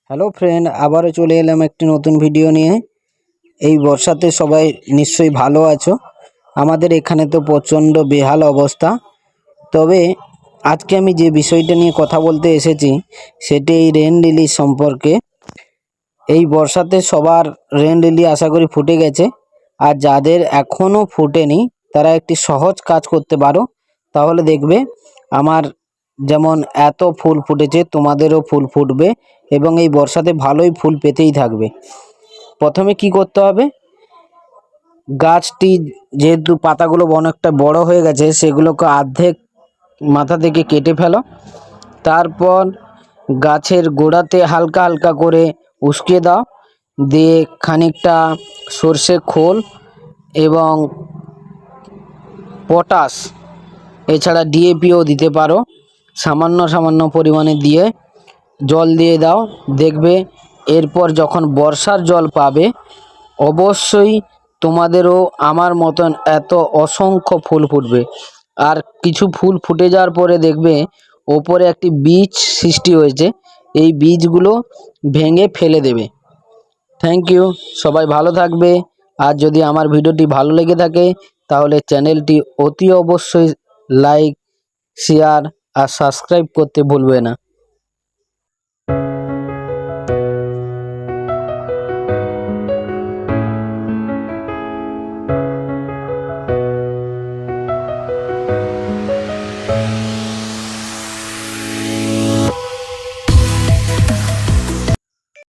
Hello friend, আবারও চলে এলাম একটি নতুন ভিডিও নিয়ে। এই বর্ষাতে সবাই নিশ্চয়ই ভালো আছো। আমাদের এখানে তো প্রচণ্ড বেহাল অবস্থা। তবে আজকে আমি যে বিষয়টা নিয়ে কথা বলতে এসেছি সেটি এই রেন লিলি সম্পর্কে। এই বর্ষাতে সবার রেন লিলি আশা করি ফুটে গেছে, আর যাদের এখনও ফুটেনি তারা একটি সহজ কাজ করতে পারো। তাহলে দেখবে আমার যেমন এত ফুল ফুটেছে তোমাদেরও ফুল ফুটবে এবং এই বর্ষাতে ভালোই ফুল পেতেই থাকবে। প্রথমে কি করতে হবে, গাছটি যেহেতু পাতাগুলো অনেকটা বড় হয়ে গেছে সেগুলোকে অর্ধেক মাথা থেকে কেটে ফেলো। তারপর গাছের গোড়াতে হালকা হালকা করে উস্কে দাও, দিয়ে খানিকটা সর্ষে খোল এবং পটাশ, এছাড়া ডিএপিও দিতে পারো, সামান্য সামান্য পরিমাণে দিয়ে জল দিয়ে দাও। দেখবে এরপর যখন বর্ষার জল পাবে অবশ্যই তোমাদেরও আমার মতন এত অসংখ্য ফুল ফুটবে। আর কিছু ফুল ফুটে যাওয়ার পরে দেখবে ওপরে একটি বীজ সৃষ্টি হয়েছে, এই বীজগুলো ভেঙে ফেলে দেবে। থ্যাংক ইউ, সবাই ভালো থাকবে। আর যদি আমার ভিডিওটি ভালো লেগে থাকে তাহলে চ্যানেলটি অতি অবশ্যই লাইক, শেয়ার আর সাবস্ক্রাইব করতে ভুলবে না।